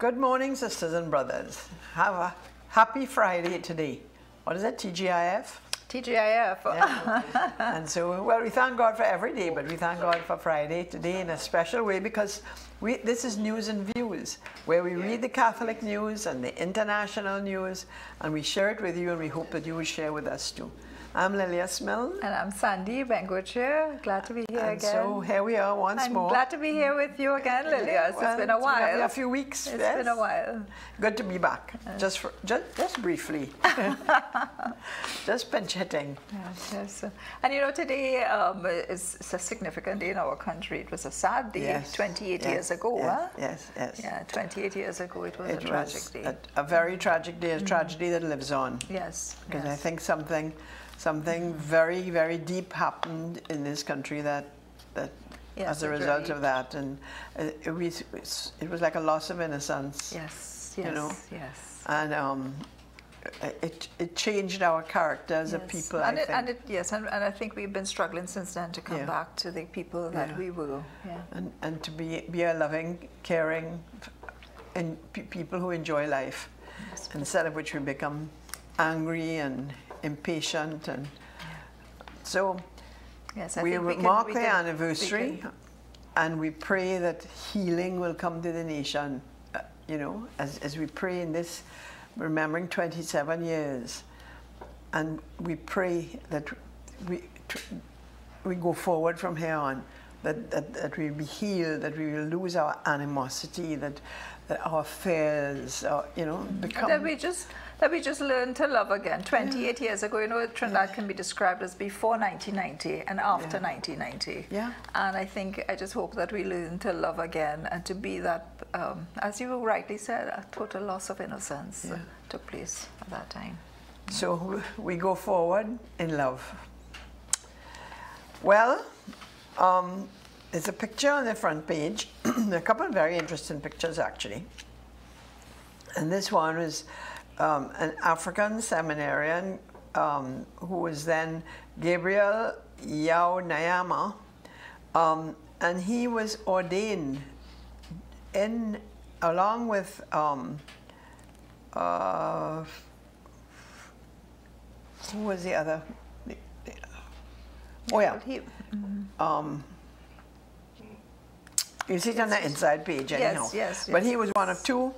Good morning, sisters and brothers. Have a happy Friday today. What is it, TGIF? TGIF. Yeah. And so, well, we thank God for every day, but we thank God for Friday today in a special way because this is News and Views, where we read the Catholic news and the international news, and we share it with you, and we hope that you will share with us too. I'm Lilias, Milne. And I'm Sandee, Bengochea. Glad to be here again. So here we are once more. I'm glad to be here with you again, Lilias. Well, it's been a while. A few weeks. It's yes. been a while. Good to be back. Just briefly. Just pinch hitting. Yes. And you know, today is a significant day in our country. It was a sad day. Yes. 28 years ago. Yes. Huh? Yes. Yeah, 28 years ago it was a tragic day. A very tragic day, a tragedy that lives on. Yes. Because I think something very, very deep happened in this country that as a result of that, and it was like a loss of innocence. Yes. You know. Yes. And it changed our character as a people. And I think we've been struggling since then to come back to the people that we were. Yeah. And to be a loving, caring, and people who enjoy life, instead of which we become angry and impatient, and so we mark the anniversary, and we pray that healing will come to the nation. You know, as we pray in this, remembering 27 years, and we pray that we go forward from here on, that we'll be healed, that we will lose our animosity, that our fears, become that we just learn to love again. 28 years ago, you know, Trinidad can be described as before 1990 and after 1990. Yeah. And I just hope that we learn to love again and to be that, as you rightly said, a total loss of innocence took place at that time. So we go forward in love. Well, there's a picture on the front page, a couple of very interesting pictures actually. And this one is an African seminarian who was then Gabriel Yao Nyama, and he was ordained along with who was the other? You see it on the inside page anyhow. Yes. But he was one of two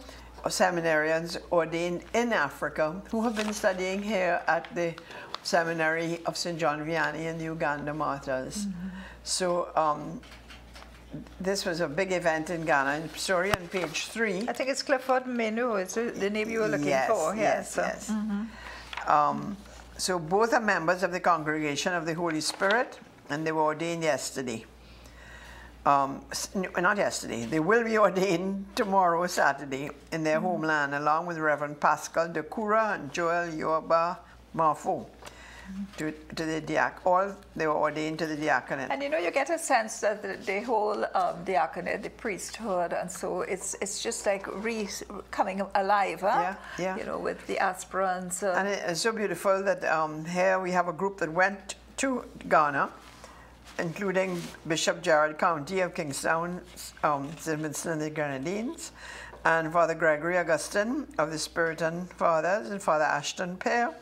seminarians ordained in Africa who have been studying here at the seminary of St. John Vianney in the Uganda Martyrs. So this was a big event in Ghana. And story on page 3. I think it's Clifford Menu. It's the name you were looking for. Yes. So both are members of the Congregation of the Holy Spirit, and they were ordained yesterday. Not yesterday, they will be ordained tomorrow, Saturday, in their homeland, along with Reverend Pascal de Cura and Joel Yoba Marfo. To the all they were ordained to the diaconate. And you know, you get a sense that the whole diaconate, the priesthood, and so it's just like coming alive, huh? Yeah. You know, with the aspirants. And it's so beautiful that here we have a group that went to Ghana, including Bishop Gerald County of Kingstown, St. Vincent and the Grenadines, and Father Gregory Augustine of the Spiritan Fathers, and Father Ashton Pear,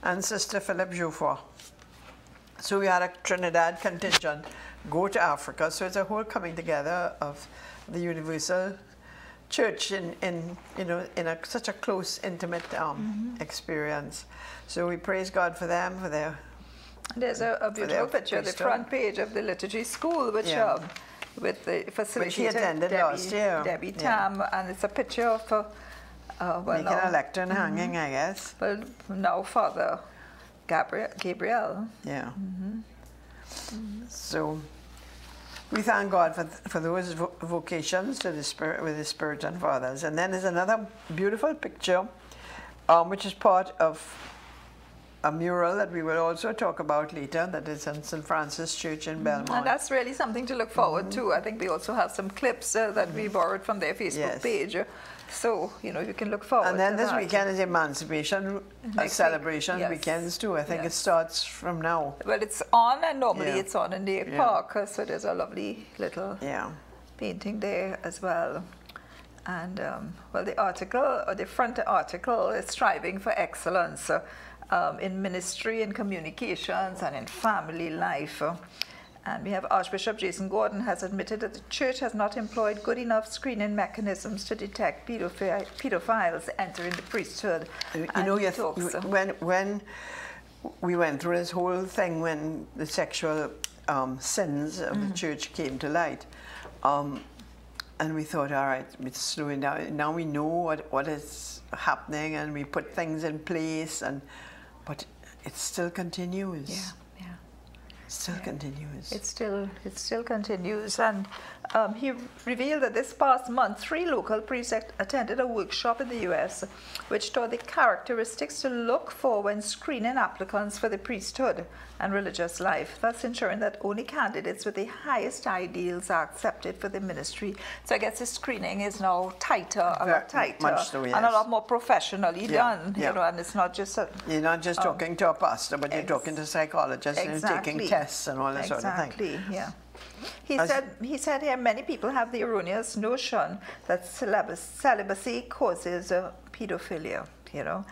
and Sister Philip Jouffroy. So we had a Trinidad contingent go to Africa. So it's a whole coming together of the Universal Church in such a close, intimate experience. So we praise God for them, for their. There's a beautiful picture, the front page of the liturgy school, which with the facilitator which he attended last year. Debbie Tam, and it's a picture of making a lectern hanging, I guess. Well, now Father Gabriel. Yeah. So we thank God for those vocations to the Spirit with the Spiritan Fathers. And then there's another beautiful picture, which is part of a mural that we will also talk about later, that is in St. Francis Church in Belmont. And that's really something to look forward to. I think we also have some clips that we borrowed from their Facebook page. So, you know, you can look forward to that. And then this weekend is Emancipation celebration weekends too. I think it starts from now. Well, it's on, and normally it's on in the park, so there's a lovely little painting there as well. And well, the article, or the front article, is striving for excellence in ministry, in communications, and in family life. And we have Archbishop Jason Gordon has admitted that the church has not employed good enough screening mechanisms to detect pedophiles entering the priesthood. You know, when we went through this whole thing, when the sexual sins of the church came to light, and we thought, all right, we're slowing down. Now we know what is happening, and we put things in place, but it still continues. Yeah. Still continues. It still continues, and he revealed that this past month 3 local priests attended a workshop in the U.S. which taught the characteristics to look for when screening applicants for the priesthood and religious life, thus ensuring that only candidates with the highest ideals are accepted for the ministry. So I guess the screening is now a lot tighter, much so, yes. And a lot more professionally done. Yeah. You know, and it's not just you're not just talking to a pastor, but you're talking to psychologists and taking tests and all that sort of thing. Exactly, yeah. He said here many people have the erroneous notion that celibacy causes pedophilia, you know.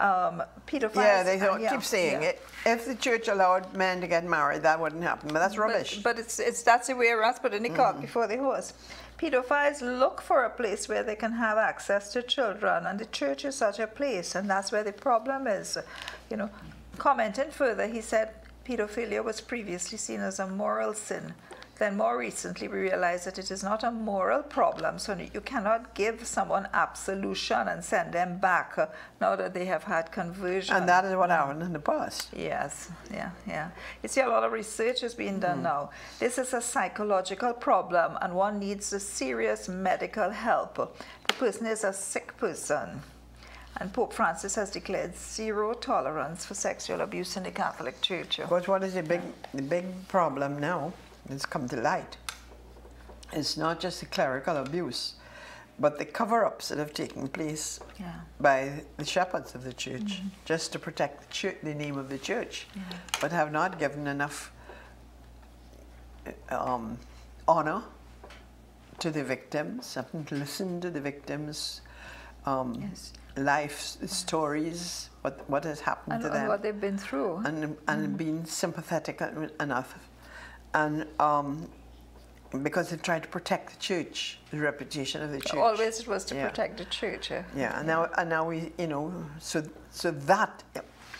Pedophiles. Yeah, they keep saying it. If the church allowed men to get married, that wouldn't happen, but that's rubbish. But that's the way around, putting the cart before the horse. Pedophiles look for a place where they can have access to children, and the church is such a place, and that's where the problem is. You know, commenting further, he said, pedophilia was previously seen as a moral sin. Then more recently we realized that it is not a moral problem, so you cannot give someone absolution and send them back now that they have had conversion. And that is what happened in the past. Yes, yeah. You see, a lot of research is being done now. This is a psychological problem, and one needs a serious medical help. The person is a sick person. And Pope Francis has declared 0 tolerance for sexual abuse in the Catholic Church. But what is the big problem now? It's come to light. It's not just the clerical abuse, but the cover-ups that have taken place by the shepherds of the church, just to protect the name of the church, but have not given enough honor to the victims, haven't listened to the victims' life stories, what has happened to them, and what they've been through, and been sympathetic enough. And because they've tried to protect the church, the reputation of the church. Always it was to protect the church. And now we, you know, so that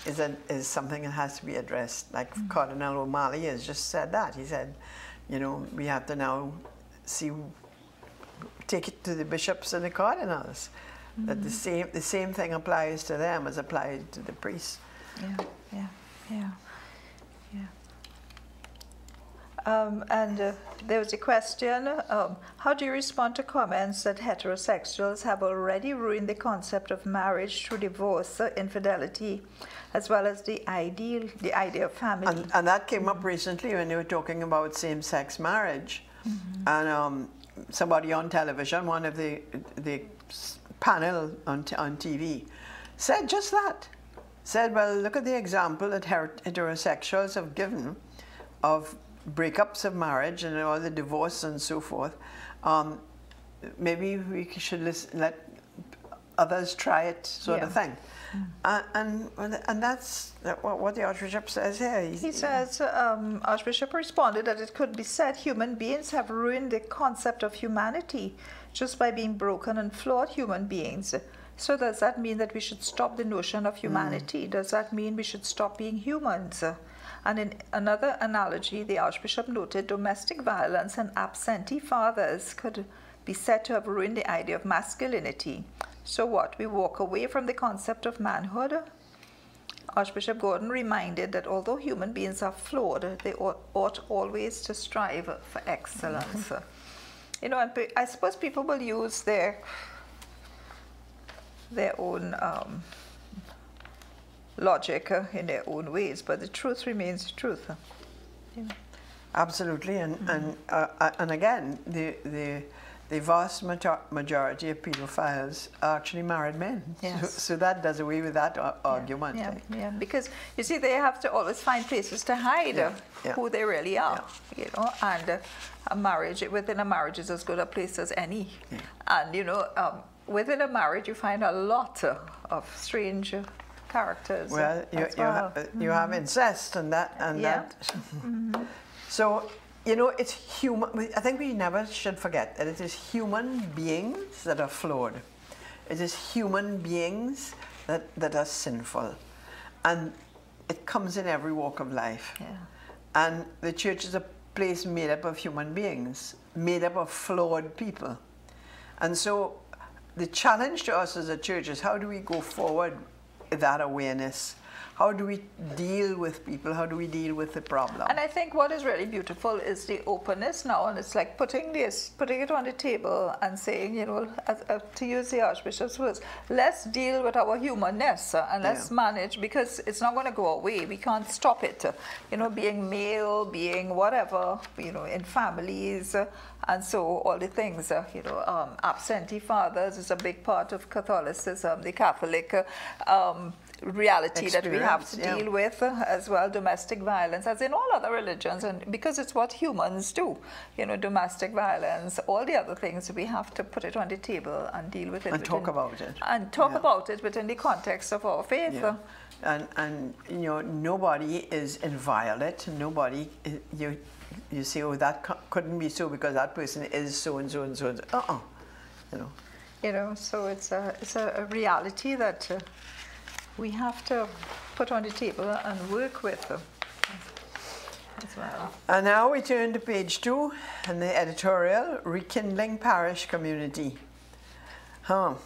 is something that has to be addressed. Like Cardinal O'Malley has just said that. He said, you know, we have to now take it to the bishops and the cardinals. That the same thing applies to them as applied to the priests. Yeah. And there was a question, how do you respond to comments that heterosexuals have already ruined the concept of marriage through divorce, infidelity, as well as the idea of family? And that came up recently when they were talking about same-sex marriage. And somebody on television, one of the panel on TV, said just that. Said, well, look at the example that heterosexuals have given of breakups of marriage and all the divorce and so forth. Maybe we should let others try it, sort of thing. And that's what the Archbishop says here. He says, Archbishop responded that it could be said human beings have ruined the concept of humanity just by being broken and flawed human beings. So does that mean that we should stop the notion of humanity? Does that mean we should stop being humans? And in another analogy, the Archbishop noted domestic violence and absentee fathers could be said to have ruined the idea of masculinity. So what, we walk away from the concept of manhood? Archbishop Gordon reminded that although human beings are flawed, they ought always to strive for excellence. You know, I suppose people will use their own logic in their own ways, but the truth remains the truth. Absolutely, and again, the the vast majority of pedophiles are actually married men. Yes. So that does away with that argument. Yeah, because you see, they have to always find places to hide who they really are, you know, and a marriage, within a marriage is as good a place as any. Yeah. And, you know, within a marriage you find a lot of strange characters. Well, you have incest and that. So, you know, it's human. I think we never should forget that it is human beings that are flawed. It is human beings that are sinful. And it comes in every walk of life. Yeah. And the church is a place made up of human beings, made up of flawed people. And so the challenge to us as a church is, how do we go forward with that awareness? How do we deal with people? How do we deal with the problem? And I think what is really beautiful is the openness now, and it's like putting it on the table and saying, you know, to use the Archbishop's words, let's deal with our humanness and let's manage, because it's not going to go away. We can't stop it. You know, being male, being whatever, you know, in families, and so all the things, you know, absentee fathers is a big part of Catholicism, the Catholic reality that we have to deal with, as well, domestic violence, as in all other religions, and because it's what humans do, you know, domestic violence, all the other things, we have to put it on the table and deal with it. And talk about it. And talk about it within the context of our faith. Yeah. And you know, nobody is inviolate. Nobody, you say, oh, that couldn't be so because that person is so and so and so. You know. You know, so it's a reality that we have to put on the table and work with them as well. And now we turn to page 2 and the editorial, Rekindling Parish Community. For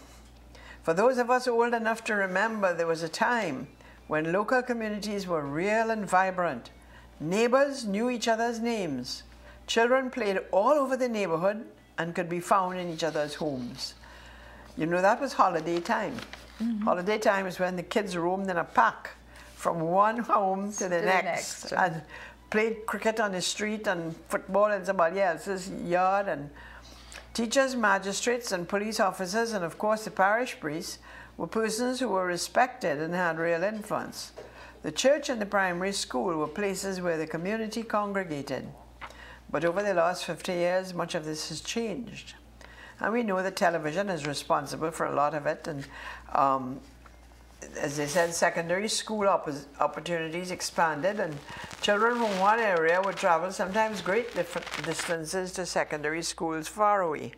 those of us old enough to remember, there was a time when local communities were real and vibrant. Neighbors knew each other's names. Children played all over the neighborhood and could be found in each other's homes. You know, that was holiday time. Mm-hmm. Holiday time is when the kids roamed in a pack from one home to the next and played cricket on the street and football in somebody else's yard. And teachers, magistrates and police officers, and of course the parish priests, were persons who were respected and had real influence. The church and the primary school were places where the community congregated. But over the last 50 years, much of this has changed. And we know that television is responsible for a lot of it. And as I said, secondary school opportunities expanded, and children from one area would travel sometimes great distances to secondary schools far away.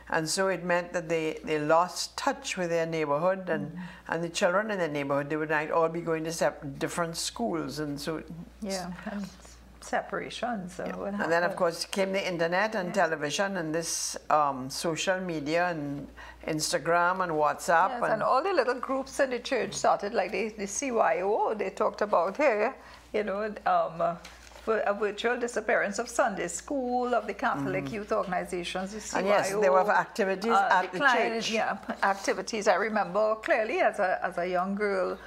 And so it meant that they lost touch with their neighborhood, and the children in the neighborhood, they would not all be going to different schools. And so and separations. And then, of course, came the internet and television and this social media and Instagram and WhatsApp. Yes, and all the little groups in the church started, like the CYO, they talked about here, you know, a virtual disappearance of Sunday school, of the Catholic youth organizations, the CYO. And yes, there were activities at the church. Yeah, activities. I remember clearly as a young girl,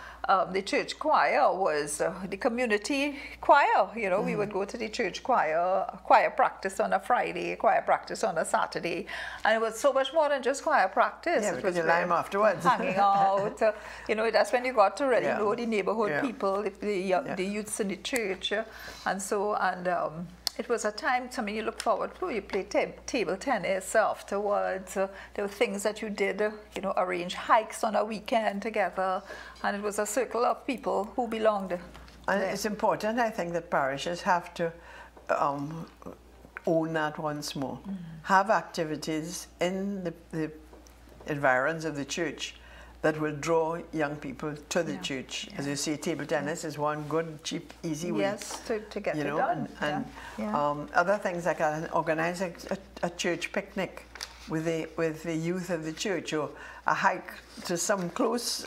the church choir was the community choir. You know, we would go to the church choir practice on a Friday, choir practice on a Saturday, and it was so much more than just choir practice. Yeah, because you lime afterwards. Hanging out. You know, that's when you got to really know the neighborhood people, the youths in the church, and so, and it was a time, I mean, you look forward to, you play table tennis afterwards. There were things that you did, you know, arrange hikes on a weekend together, and it was a circle of people who belonged And it's important, I think, that parishes have to own that once more. Have activities in the environs of the church that will draw young people to the church. As you see, table tennis is one good, cheap, easy way. Yes, to get it done. And other things like that, and organize a church picnic with the youth of the church, or a hike to some place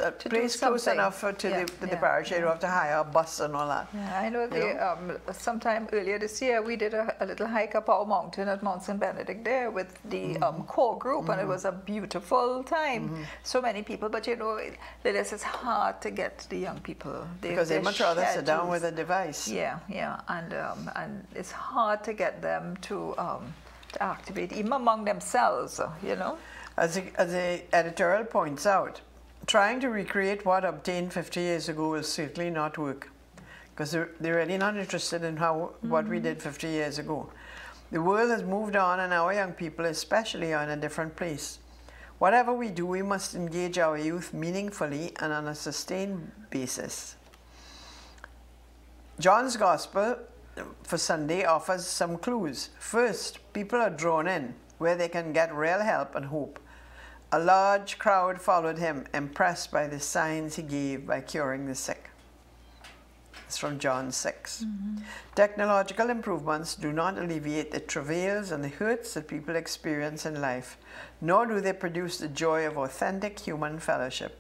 close enough to the parish. You don't have to hire a bus and all that. Yeah, I know. Sometime earlier this year, we did a little hike up our mountain at Mount St. Benedict there with the core group, and it was a beautiful time. So many people, but you know, Lilias, it's hard to get the young people. Because they much rather sit down with a device. Yeah, and it's hard to get them to to activate, even among themselves, you know. As the editorial points out, trying to recreate what obtained 50 years ago will certainly not work, because they're really not interested in what we did 50 years ago. The world has moved on, and our young people especially are in a different place. Whatever we do, we must engage our youth meaningfully and on a sustained basis. John's Gospel for Sunday offers some clues. First, people are drawn in where they can get real help and hope. A large crowd followed him, impressed by the signs he gave by curing the sick. It's from John 6. Technological improvements do not alleviate the travails and the hurts that people experience in life, nor do they produce the joy of authentic human fellowship.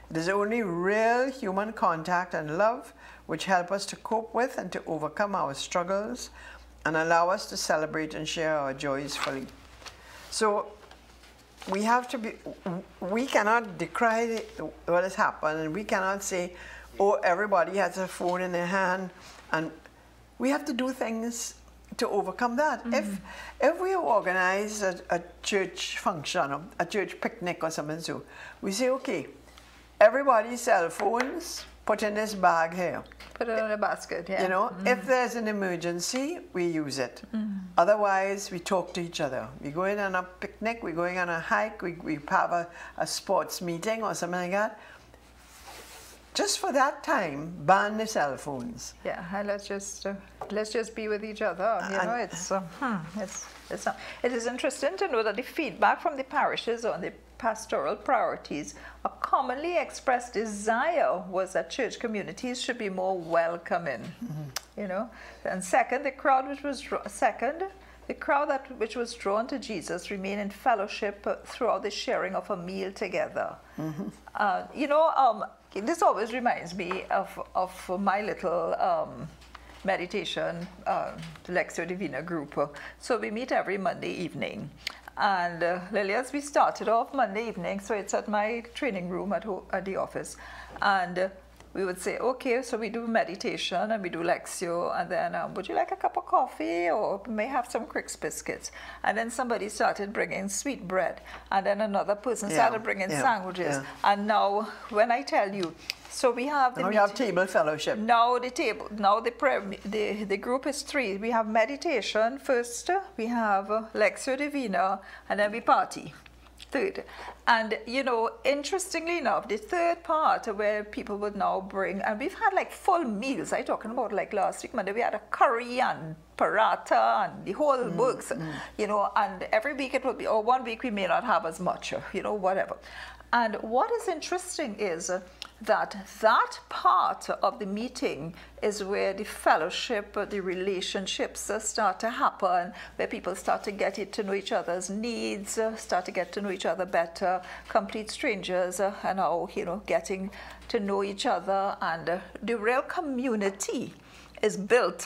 It is only real human contact and love which help us to cope with and to overcome our struggles and allow us to celebrate and share our joys fully. So we cannot decry what has happened, and we cannot say, oh, everybody has a phone in their hand, and we have to do things to overcome that. If we organize a church function, or a church picnic or something, so we say, okay, everybody's cell phones, put in this bag here. Put it in a basket, yeah. You know, if there's an emergency, we use it. Otherwise, we talk to each other. We're going on a picnic, we're going on a hike, we have a sports meeting or something like that. Just for that time, ban the cell phones. Yeah, and let's just be with each other. You know, it is interesting to know that the feedback from the parishes on the pastoral priorities, a commonly expressed desire was that church communities should be more welcoming. You know, and second, the crowd which was drawn to Jesus remained in fellowship throughout the sharing of a meal together. You know, this always reminds me of my little meditation Lectio Divina group. So we meet every Monday evening. And Lilias, we started off Monday evening, so it's at my training room at the office. And we would say, okay, so we do meditation and we do Lectio, and then would you like a cup of coffee, or we may have some Crix biscuits? And then somebody started bringing sweet bread, and then another person started bringing sandwiches. And now, when I tell you, so we have we have table fellowship. Now the group is three. We have meditation first, we have Lectio Divina, and then we party. Third. And, you know, interestingly enough, the third part where people would now bring, and we've had like full meals. I'm talking about like last week, Monday, we had a curry and paratha and the whole works, you know, and every week it will be, or 1 week we may not have as much, you know, whatever. And what is interesting is that part of the meeting is where the fellowship, the relationships start to happen, where people start to get to know each other's needs, start to get to know each other better, complete strangers, and now, you know, getting to know each other, and the real community is built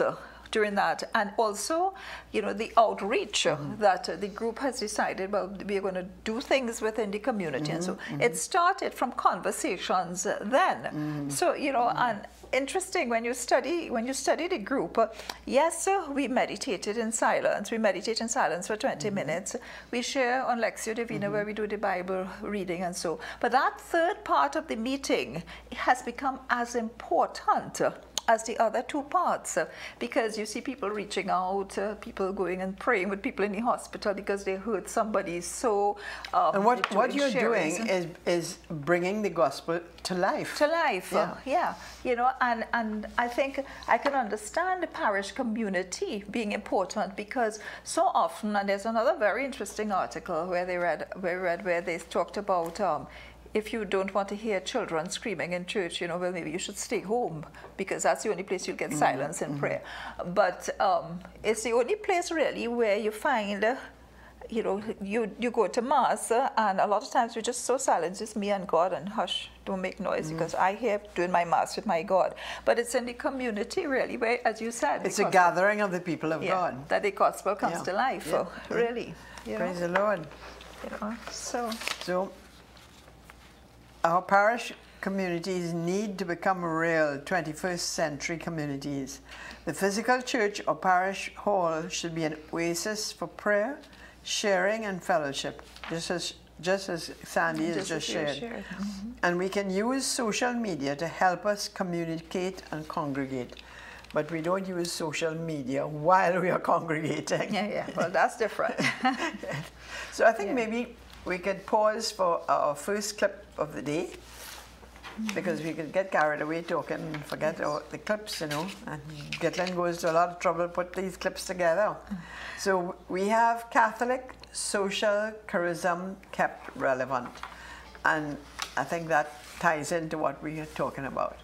during that. And also, you know, the outreach that the group has decided, well, we're going to do things within the community. And so it started from conversations then. So, you know, and interesting when you study the group, yes, we meditated in silence. We meditate in silence for 20 minutes. We share on Lectio Divina where we do the Bible reading and so. But that third part of the meeting has become as important as the other two parts, because you see people reaching out, people going and praying with people in the hospital because they heard somebody. So and what you're doing is bringing the gospel to life. To life, yeah. You know, and I think I can understand the parish community being important, because so often, and there's another very interesting article where they talked about if you don't want to hear children screaming in church, you know, well, maybe you should stay home, because that's the only place you'll get silence in prayer. But it's the only place really where you find, you know, you go to Mass, and a lot of times we're just so silent, just me and God, and hush, don't make noise, because I hear doing my Mass with my God. But it's in the community really where, as you said, it's a gathering of the people of God. That the gospel comes to life, really. Praise the Lord. You know, so our parish communities need to become real 21st century communities. The physical church or parish hall should be an oasis for prayer, sharing, and fellowship, just as Sandee has just shared. Mm-hmm. And we can use social media to help us communicate and congregate. But we don't use social media while we are congregating. Yeah, well, that's different. So I think maybe we could pause for our first clip of the day, because we could get carried away talking and forget the clips, you know. And Gitlin goes to a lot of trouble to put these clips together. So we have Catholic social charism kept relevant. And I think that ties into what we are talking about.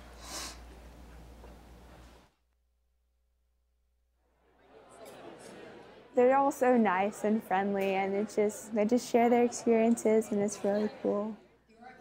They're all so nice and friendly, and they just share their experiences, and it's really cool.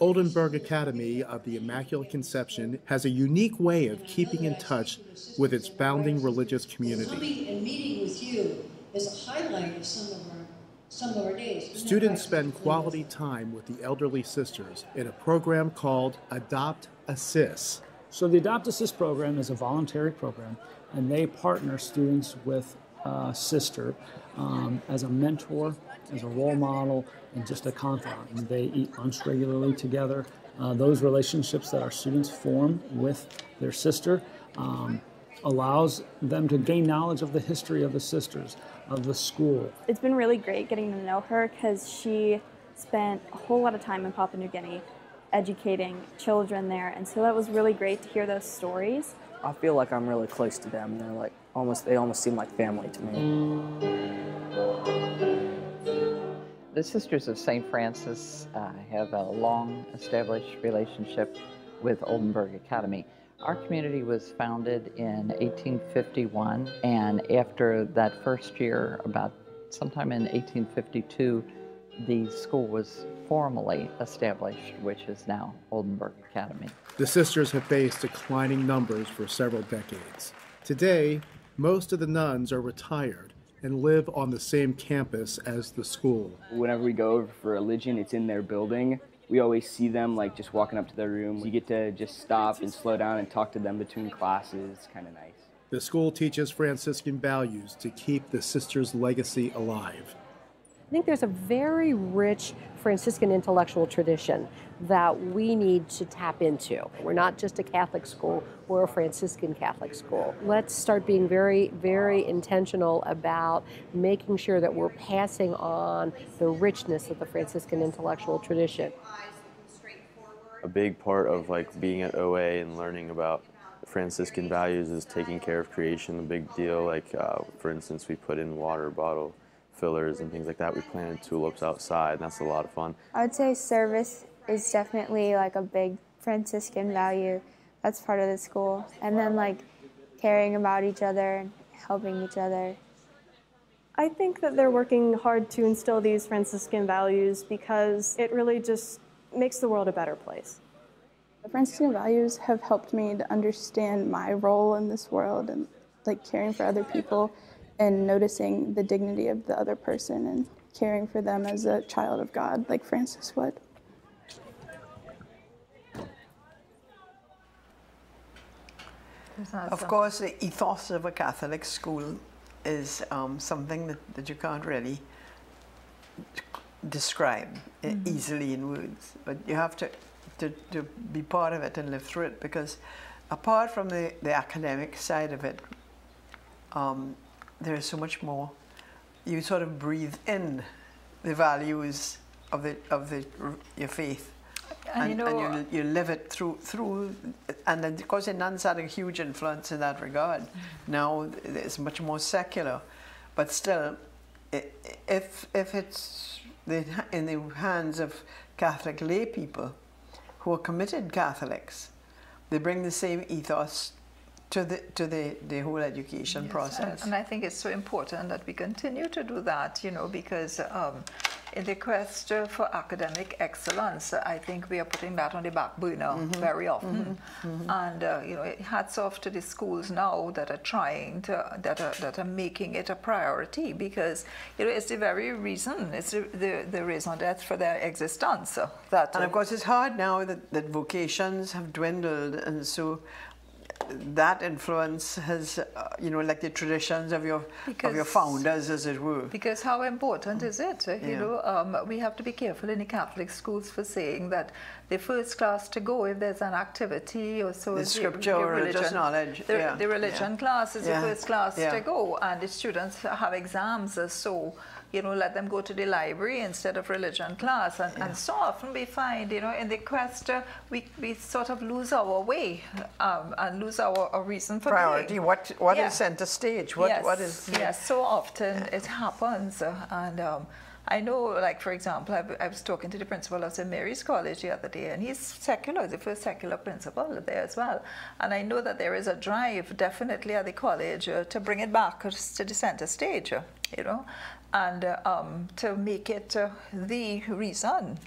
Oldenburg Academy of the Immaculate Conception has a unique way of keeping in touch with its founding religious community. Coming and meeting with you is a highlight of some of our days. Students spend quality time with the elderly sisters in a program called Adopt Assist. So the Adopt Assist program is a voluntary program, and they partner students with a sister as a mentor, as a role model, and just a confidant. And they eat lunch regularly together. Those relationships that our students form with their sister allows them to gain knowledge of the history of the sisters, of the school. It's been really great getting to know her, because she spent a whole lot of time in Papua New Guinea educating children there, and so that was really great to hear those stories. I feel like I'm really close to them. They almost seem like family to me. The Sisters of St. Francis have a long-established relationship with Oldenburg Academy. Our community was founded in 1851, and after that first year, about sometime in 1852, the school was formally established, which is now Oldenburg Academy. The sisters have faced declining numbers for several decades. Today, most of the nuns are retired and live on the same campus as the school. Whenever we go over for religion, it's in their building. We always see them like just walking up to their room. You get to just stop and slow down and talk to them between classes. It's kind of nice. The school teaches Franciscan values to keep the sisters' legacy alive. I think there's a very rich Franciscan intellectual tradition that we need to tap into. We're not just a Catholic school, we're a Franciscan Catholic school. Let's start being very, very intentional about making sure that we're passing on the richness of the Franciscan intellectual tradition. A big part of being at OA and learning about Franciscan values is taking care of creation, a big deal. For instance, we put in water bottle fillers and things like that. We planted tulips outside, and that's a lot of fun. I would say service is definitely a big Franciscan value that's part of the school. And then caring about each other and helping each other. I think that they're working hard to instill these Franciscan values because it really just makes the world a better place. The Franciscan values have helped me to understand my role in this world and caring for other people and noticing the dignity of the other person and caring for them as a child of God, like Francis would. Of course, the ethos of a Catholic school is something that you can't really describe easily in words, but you have to be part of it and live through it, because apart from the academic side of it, there is so much more. You sort of breathe in the values of your faith, and you live it through. And then, of course, the nuns had a huge influence in that regard. Now it's much more secular, but still, if it's in the hands of Catholic lay people who are committed Catholics, they bring the same ethos to the whole education process. And I think it's so important that we continue to do that, because in the quest for academic excellence, I think we are putting that on the back burner very often. And you know, hats off to the schools now that are trying to, that are making it a priority, because you know, it's the very reason, it's the reason that's for their existence. That and of course, it's hard now that vocations have dwindled, and so that influence has, you know, like the traditions of your founders, as it were. Because how important is it? You know, we have to be careful in the Catholic schools for saying that the first class to go if there's an activity or so. The scripture or religious knowledge. The religion class is the first class to go, and the students have exams, so you know, let them go to the library instead of religion class. And so often we find, you know, in the quest, we sort of lose our way and lose our reason for priority. being. What is center stage? What is... Yes, so often it happens. And I know, like, for example, I was talking to the principal of St. Mary's College the other day, and he's secular, the first secular principal there as well. And I know that there is a drive, definitely at the college, to bring it back to the center stage, you know, and to make it the reason.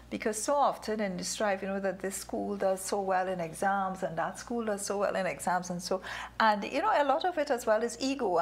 Because so often in this drive, you know, that this school does so well in exams and that school does so well in exams, and you know, a lot of it as well is ego,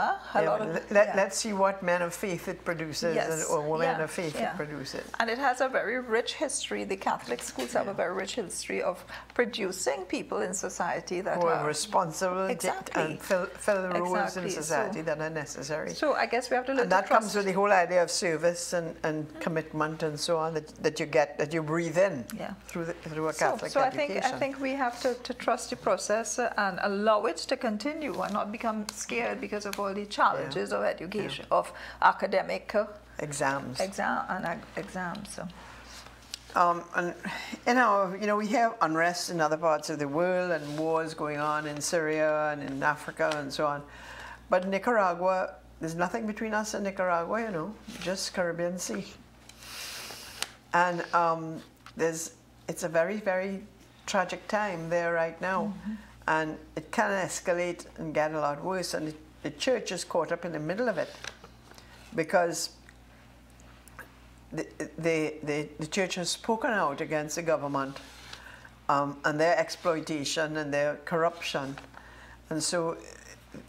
Let's see what men of faith it produces, or women of faith it produces. And it has a very rich history. The Catholic schools have a very rich history of producing people in society that who are responsible and fill the roles in society that are necessary. So I guess we have to look and that comes with the whole idea of service and commitment and so on that you get, that you breathe in through a Catholic education. I think we have to trust the process and allow it to continue, and not become scared because of all the challenges of education, of academic exams. Exams. And you know, we have unrest in other parts of the world and wars going on in Syria and in Africa and so on. But Nicaragua, there's nothing between us and Nicaragua, you know, just Caribbean Sea. And it's a very, very tragic time there right now. And it can escalate and get a lot worse. And the church is caught up in the middle of it, because the church has spoken out against the government and their exploitation and their corruption. And so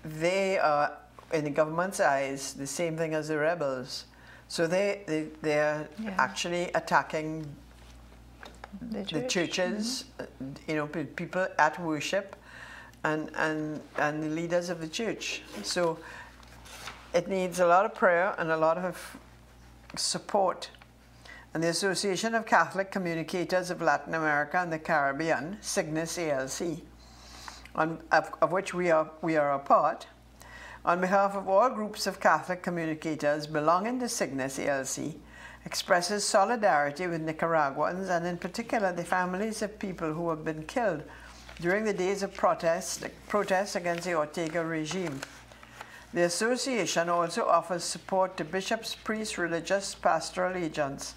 they are, in the government's eyes, the same thing as the rebels. So they're actually attacking the churches, you know, people at worship, and the leaders of the church. So it needs a lot of prayer and a lot of support. And the Association of Catholic Communicators of Latin America and the Caribbean, Cygnus ALC, of which we are a part, on behalf of all groups of Catholic communicators belonging to Cygnus ALC, expresses solidarity with Nicaraguans, and in particular the families of people who have been killed during the days of protests against the Ortega regime. The association also offers support to bishops, priests, religious, pastoral agents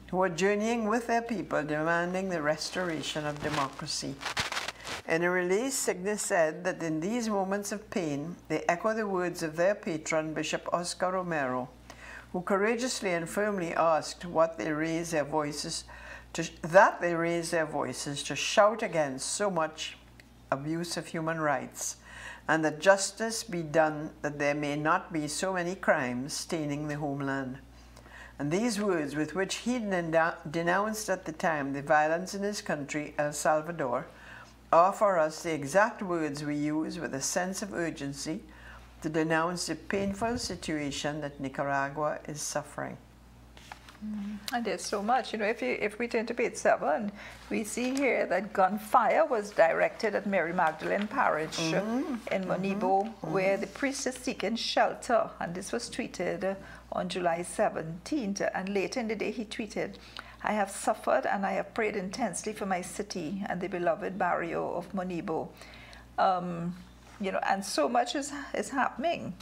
who are journeying with their people, demanding the restoration of democracy. In a release, Cygnus said that in these moments of pain, they echo the words of their patron, Bishop Oscar Romero, who courageously and firmly asked that they raise their voices to shout against so much abuse of human rights, and that justice be done, that there may not be so many crimes staining the homeland. And these words, with which he denounced at the time the violence in his country, El Salvador, are for us the exact words we use with a sense of urgency to denounce the painful situation that Nicaragua is suffering. And there's so much, you know, if we turn to page 7, we see here that gunfire was directed at Mary Magdalene Parish in Monibo, where the priest is seeking shelter. And this was tweeted on July 17th. And later in the day he tweeted, "I have suffered and I have prayed intensely for my city and the beloved barrio of Monibo." You know, and so much is happening.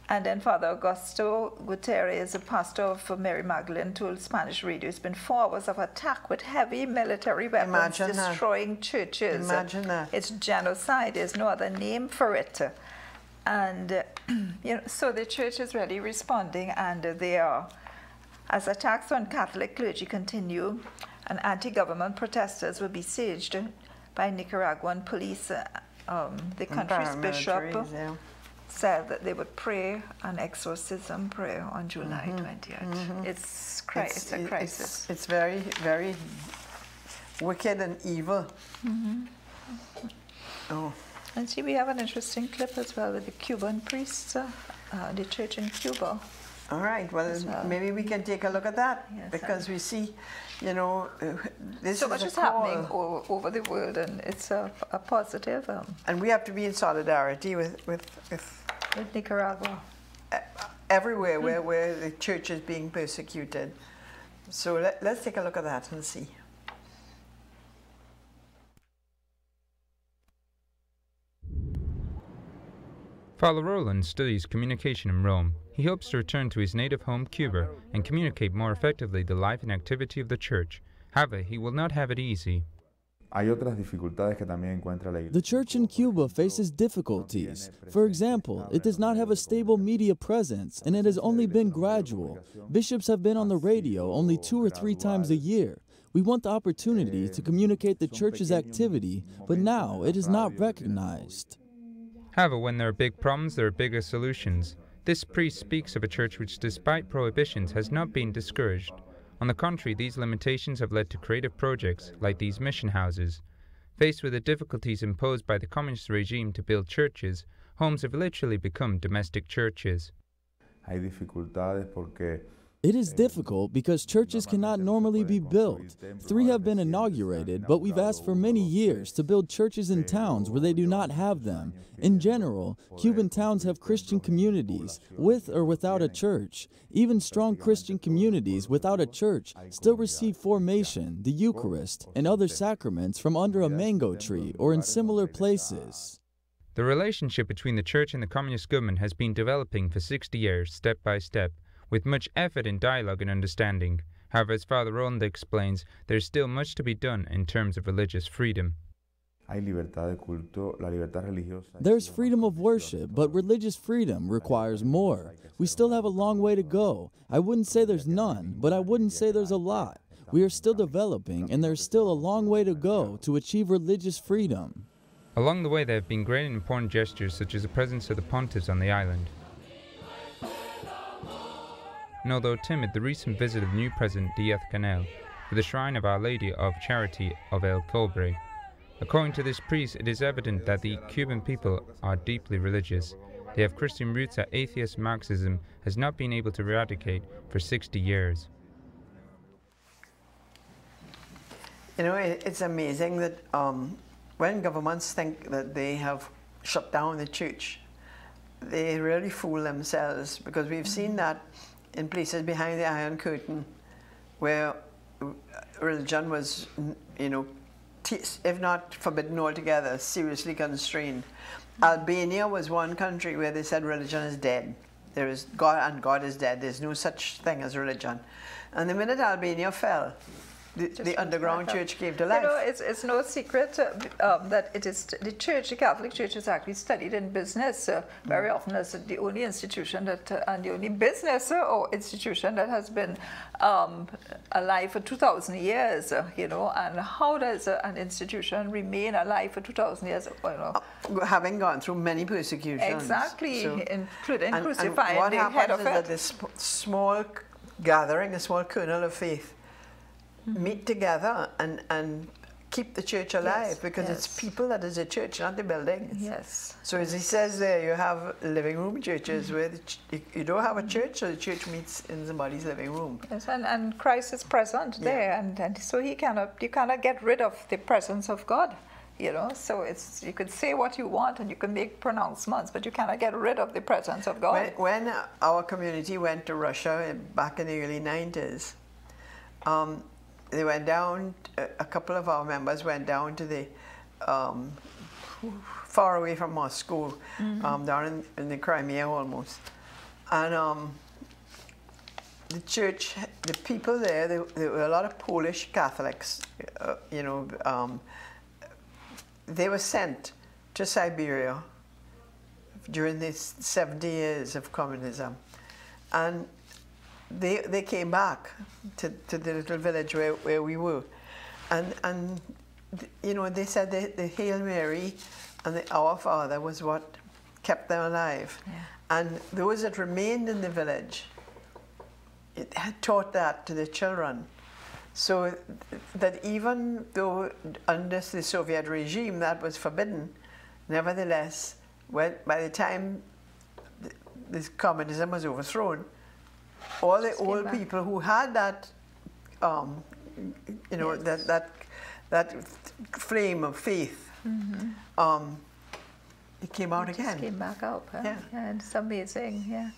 And then Father Augusto Gutierrez, a pastor of Mary Magdalene, told Spanish radio it's been 4 hours of attack with heavy military weapons destroying churches. Imagine that. It's genocide. There's no other name for it. And you know, so the church is really responding, and they are As attacks on Catholic clergy continue and anti-government protesters will be besieged by Nicaraguan police, the country's bishop said that they would pray an exorcism prayer on July 20th. It's a crisis. It's very, very wicked and evil. Oh. And see, we have an interesting clip as well with the Cuban priests, the church in Cuba. All right, well, maybe we can take a look at that, because we see, you know, this so is much a is happening over the world, and it's a positive. And we have to be in solidarity with Nicaragua. Everywhere where the church is being persecuted. So let's take a look at that and see. Father Roland studies communication in Rome. He hopes to return to his native home, Cuba, and communicate more effectively the life and activity of the Church. However, he will not have it easy. The church in Cuba faces difficulties. For example, it does not have a stable media presence, and it has only been gradual. Bishops have been on the radio only 2 or 3 times a year. We want the opportunity to communicate the church's activity, but now it is not recognized. However, when there are big problems, there are bigger solutions. This priest speaks of a church which, despite prohibitions, has not been discouraged. On the contrary, these limitations have led to creative projects, like these mission houses. Faced with the difficulties imposed by the communist regime to build churches, homes have literally become domestic churches. It is difficult because churches cannot normally be built. 3 have been inaugurated, but we've asked for many years to build churches in towns where they do not have them. In general, Cuban towns have Christian communities, with or without a church. Even strong Christian communities without a church still receive formation, the Eucharist, and other sacraments from under a mango tree or in similar places. The relationship between the church and the communist government has been developing for 60 years, step by step, with much effort in dialogue and understanding. However, as Father Roland explains, there is still much to be done in terms of religious freedom. There's freedom of worship, but religious freedom requires more. We still have a long way to go. I wouldn't say there's none, but I wouldn't say there's a lot. We are still developing, and there's still a long way to go to achieve religious freedom. Along the way, there have been great and important gestures, such as the presence of the pontiffs on the island. And although timid, the recent visit of new President Díaz-Canel to the shrine of Our Lady of Charity of El Cobre. According to this priest, it is evident that the Cuban people are deeply religious. They have Christian roots that atheist Marxism has not been able to eradicate for 60 years. You know, it's amazing that when governments think that they have shut down the church, they really fool themselves, because we've seen that in places behind the Iron Curtain, where religion was, you know, if not forbidden altogether, seriously constrained. Albania was one country where they said religion is dead. There is God, and God is dead. There's no such thing as religion. And the minute Albania fell, the underground church came to life. You know, it's no secret that it is the church, the Catholic Church, is actually studied in business very often as the only institution that, and the only business or institution that has been alive for 2,000 years. You know, and how does an institution remain alive for 2,000 years? You know, having gone through many persecutions. Exactly, so, including crucifying what the head of it. That this small gathering, a small kernel of faith, meet together and keep the church alive, because it's people that is the church, not the buildings. Yes. So as he says there, you have living room churches where you don't have a church, so the church meets in somebody's living room. Yes, and Christ is present there, and so you cannot get rid of the presence of God. You know, so you could say what you want and you can make pronouncements, but you cannot get rid of the presence of God. When our community went to Russia back in the early 90s, they went down, a couple of our members went down to the, far away from Moscow, down in the Crimea almost. And the church, the people there, there were a lot of Polish Catholics, you know, they were sent to Siberia during the 70 years of communism. And they came back to the little village where we were. And you know, they said the Hail Mary and the Our Father was what kept them alive. Yeah. And those that remained in the village, it had taught that to the children. So that even though under the Soviet regime that was forbidden, nevertheless, by the time this communism was overthrown, all the old people who had that, you know, that flame of faith, it came out again. Just came back up. Huh? Yeah. And it's amazing. Yeah.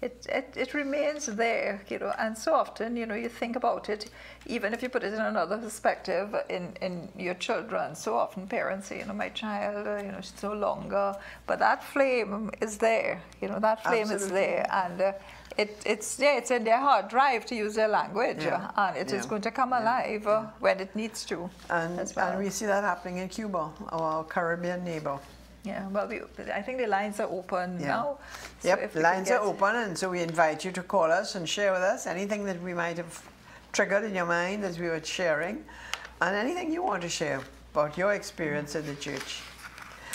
It remains there, you know, and so often, you know, you think about it, even if you put it in another perspective in your children, so often parents say, you know, my child, you know, she's no longer, but that flame is there, you know, that flame is there, and it's in their hard drive, to use their language, and it is going to come alive when it needs to. And we see that happening in Cuba, our Caribbean neighbor. Yeah, well, I think the lines are open now. So Yep, the lines are open, and so we invite you to call us and share with us anything that we might have triggered in your mind as we were sharing, and anything you want to share about your experience in the church.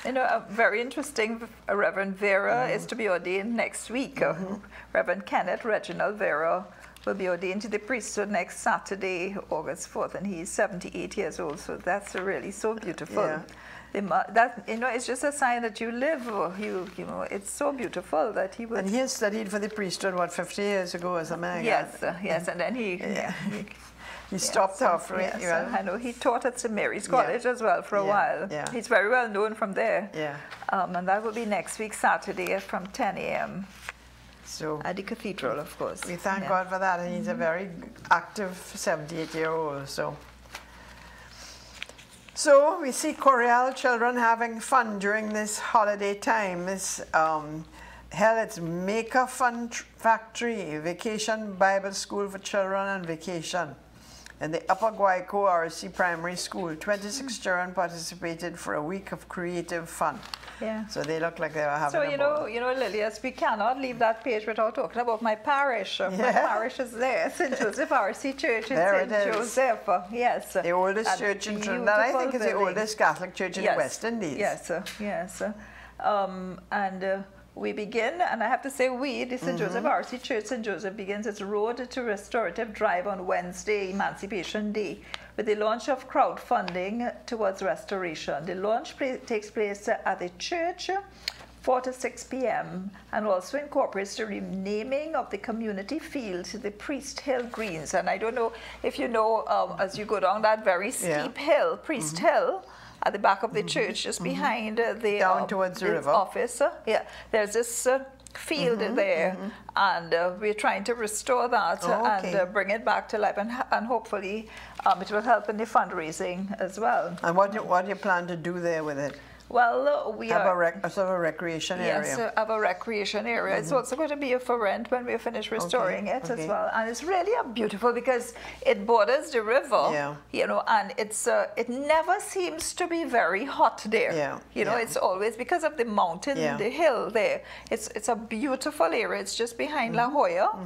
You know, very interesting, Reverend Vera is to be ordained next week. Reverend Kenneth Reginald Vera will be ordained to the priesthood next Saturday, August 4th, and he's 78 years old, so that's really so beautiful. Yeah. That, you know, it's just a sign that you live, you know, it's so beautiful that he would... And he had studied for the priesthood, what, 50 years ago or something like yes, that? Yes, and then he stopped halfway. Yes, I know, he taught at St. Mary's College as well for a while. Yeah. He's very well known from there. Yeah. And that will be next week, Saturday, from 10 a.m. So at the cathedral, of course. We thank God for that, and he's a very active 78-year-old, So we see Coriel children having fun during this holiday time. This it's Maker Fun Factory, Vacation Bible School for Children and Vacation in the Upper Guayco RC Primary School. 26 children participated for a week of creative fun. Yeah. So they look like they were having so a ball. you know, Lilias, we cannot leave that page without talking about my parish. My parish is there, St. Joseph RC Church in St. Joseph. Yes. The oldest church in Trinidad. I think it's the oldest Catholic church in the West Indies. Yes, yes. We begin, and I have to say the St. Joseph RC Church St. Joseph begins its Road to Restorative Drive on Wednesday, Emancipation Day, with the launch of crowdfunding towards restoration. The launch takes place at the church 4 to 6 p.m. and also incorporates the renaming of the community field to the Priest Hill Greens. And I don't know if you know, as you go down that very steep hill, Priest Hill, at the back of the church, just behind the down towards the river office. There's this field there, and we're trying to restore that and bring it back to life, and hopefully it will help in the fundraising as well. And what do you plan to do there with it? Well, we have a sort of a recreation area. Yes, have a recreation area. It's also going to be for rent when we finish restoring it as well. And it's really beautiful because it borders the river, you know, and it's it never seems to be very hot there. You know, it's always because of the mountain, the hill there. It's a beautiful area. It's just behind La Jolla,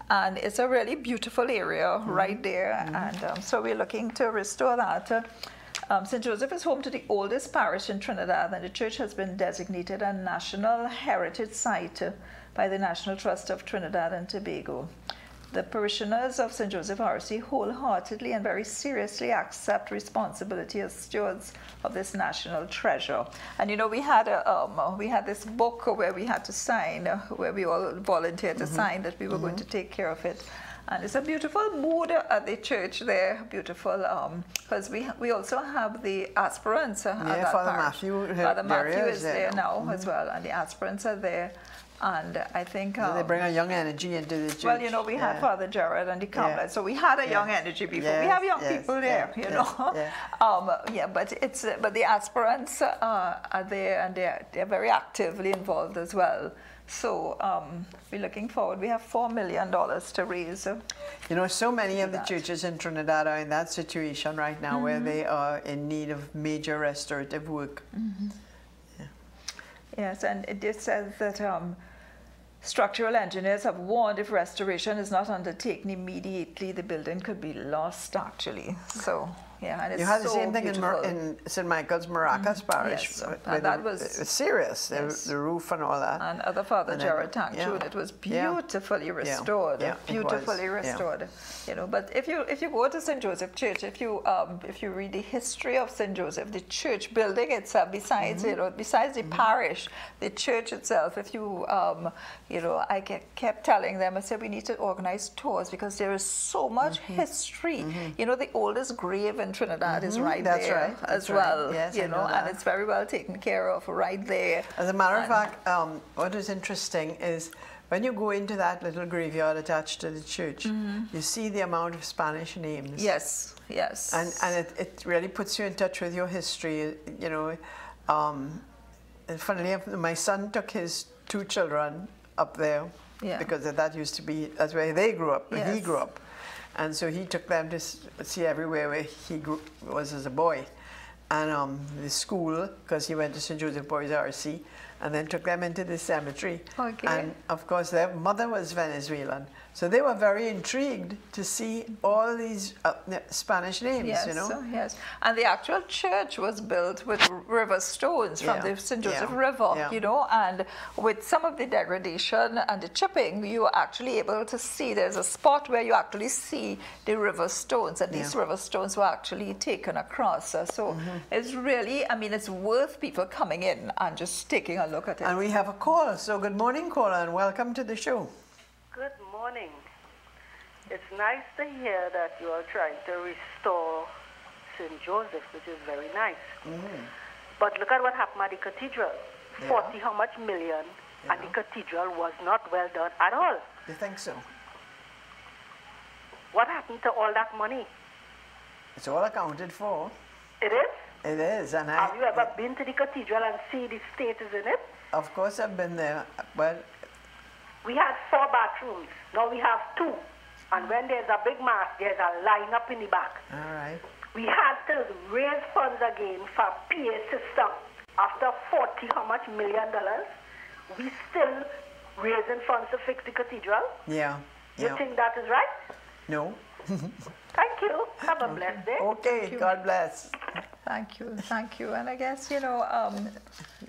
and it's a really beautiful area right there. And so we're looking to restore that. St. Joseph is home to the oldest parish in Trinidad, and the church has been designated a National Heritage Site by the National Trust of Trinidad and Tobago. The parishioners of St. Joseph RC wholeheartedly and very seriously accept responsibility as stewards of this national treasure. And you know, we had this book where we had to sign, where we all volunteered to sign that we were going to take care of it. And it's a beautiful mood at the church there, beautiful, because we also have the aspirants at that Father parish. Matthew. Father Matthew is there now as well, and the aspirants are there. And I think... so they bring a young energy into the church. Well, you know, we had Father Jared and the Carmelites, so we had a young energy before. We have young people there, you know. But the aspirants are there, and they're very actively involved as well. So we're looking forward. We have $4 million to raise. You know, so many of the churches in Trinidad are in that situation right now where they are in need of major restorative work. Yes, and it says that structural engineers have warned if restoration is not undertaken immediately, the building could be lost, actually. So, yeah, and it's you had the so same thing beautiful. in St. Michael's, Maracas Parish. Yes, and that was serious, yes. the roof and all that. And other Father And Gerard Tanchun, it was beautifully restored, beautifully restored. You know, but if you go to St. Joseph Church, if you read the history of St. Joseph, the church building itself, besides besides the parish, the church itself, if you I kept telling them, I said we need to organize tours because there is so much history. You know, the oldest grave in Trinidad is right there as well. Yes, you know, and it's very well taken care of right there. As a matter of fact, what is interesting is when you go into that little graveyard attached to the church, you see the amount of Spanish names. Yes, yes. And it really puts you in touch with your history, you know. And funnily enough, my son took his 2 children up there because that used to be, that's where they grew up, where he grew up. And so he took them to see everywhere where he was as a boy. And the school, because he went to St. Joseph Boys RC, and then took them into the cemetery. Okay. And of course their mother was Venezuelan. So they were very intrigued to see all these Spanish names, you know? Yes, and the actual church was built with river stones from the St. Joseph River, you know, and with some of the degradation and the chipping, you are actually able to see, there's a spot where you actually see the river stones, and these river stones were actually taken across. So it's really, I mean, it's worth people coming in and just taking a look at it. And we have a call, so good morning, caller, and welcome to the show. Good morning. It's nice to hear that you are trying to restore St. Joseph, which is very nice. But look at what happened at the cathedral. 40 how much million, and the cathedral was not well done at all. You think so? What happened to all that money? It's all accounted for. It is? It is. And have you ever been to the cathedral and see the status in it? Of course I've been there. Well, we had 4 bathrooms. Now we have 2. And when there's a big mass, there's a line up in the back. All right. We had to raise funds again for PA system. After 40 how much million dollars, we still raising funds to fix the cathedral. Yeah. You think that is right? No. Thank you. Have a blessed day. Okay, God bless. Thank you. And I guess, you know,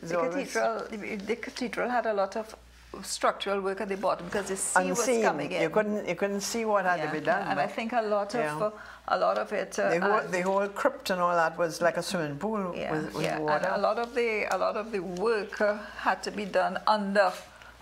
the cathedral had a lot of structural work at the bottom because the sea was coming in. You couldn't see what had to be done. And I think a lot of it. The whole crypt and all that was like a swimming pool with water. And a lot of the work had to be done under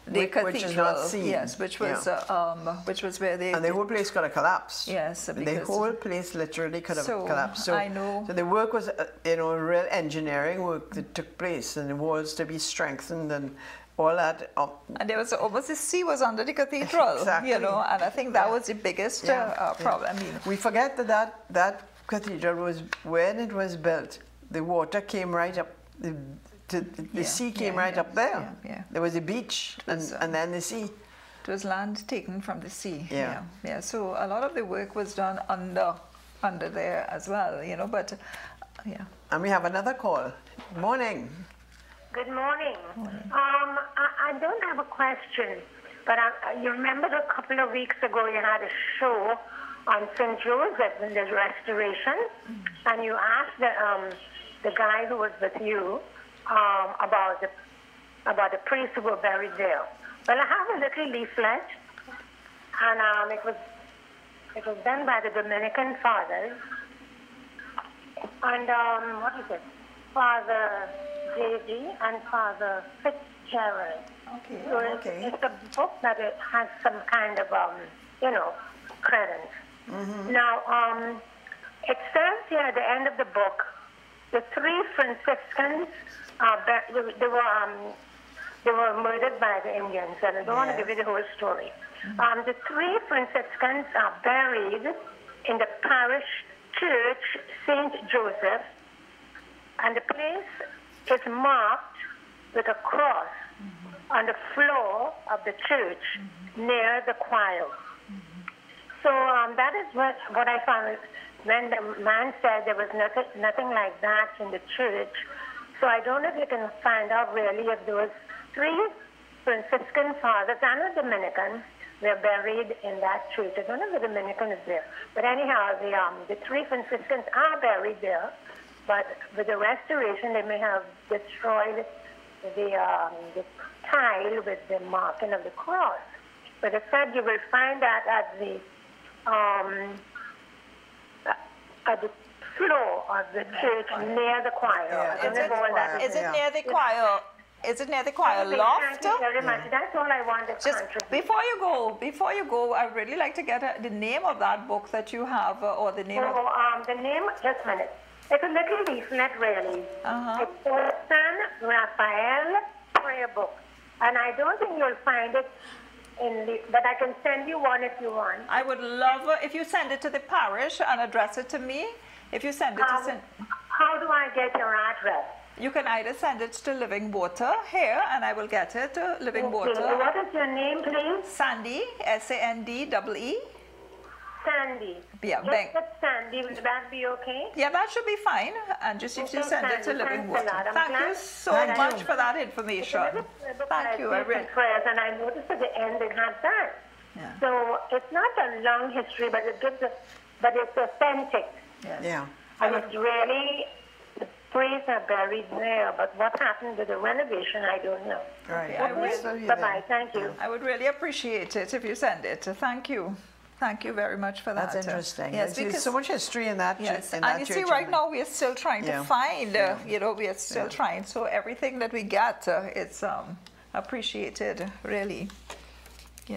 the cathedral. Which is not seen. Yes, which was where they. And the whole place could have collapsed. Yes, the whole place literally could have collapsed. So I know. So the work was, real engineering work that took place, and the walls to be strengthened and all that. And there was almost the sea was under the cathedral, exactly. You know, and I think that was the biggest problem. I mean, we forget that cathedral was, when it was built, the water came right up, the sea came right up there. There was a beach and then the sea. It was land taken from the sea. Yeah. So a lot of the work was done under there as well, you know, but And we have another call. Morning. Good morning. I don't have a question, but you remember a couple of weeks ago you had a show on St. Joseph in the restoration, and you asked the guy who was with you about the priests who were buried there. Well, I have a little leaflet, and it was done by the Dominican fathers, and what is it? Father J.D. and Father Fitzgerald. So it's a book that it has some kind of, credence. Now, it says here at the end of the book, the 3 Franciscans, they were murdered by the Indians, and I don't want to give you the whole story. The 3 Franciscans are buried in the parish church, St. Joseph, and the place is marked with a cross on the floor of the church near the choir. So that is what I found when the man said there was nothing like that in the church. So I don't know if you can find out really if those 3 Franciscan fathers and a Dominican were buried in that church. I don't know if the Dominican is there. But anyhow, the three Franciscans are buried there. But with the restoration, they may have destroyed the tile with the marking of the cross. But it said you will find that at the floor of the church near the choir. Is it near the choir? Is it near the choir loft? Thank you very much. That's all I wanted to contribute. Before you go, I'd really like to get the name of that book that you have, or the name of... the name, just a minute. It's a little leaflet, really. It's called San Rafael Prayer Book. And I don't think you'll find it but I can send you one if you want. I would love if you send it to the parish and address it to me. If you send it to... How do I get your address? You can either send it to Living Water here, and I will get it to Living Water. What is your name, please? Sandee, S-A-N-D-E-E. Sandee. Yeah, Sandee, would that be okay? Yeah, that should be fine. And just if you send it to Living Water. Thank you so much for that information. Thank you. Prayers, and I noticed at the end it had that. Yeah. So it's not a long history, but it gives but it's authentic. Yes. Yeah. And it's really, the priests are buried there, but what happened to the renovation, I don't know. Right. Bye-bye. Thank you. I would really appreciate it if you send it. Thank you. Thank you very much for that. That's interesting. Yes, there's so much history in that. Yes, in and that you church. see, right now we are still trying to find. We are still trying. So everything that we get, it's appreciated, really.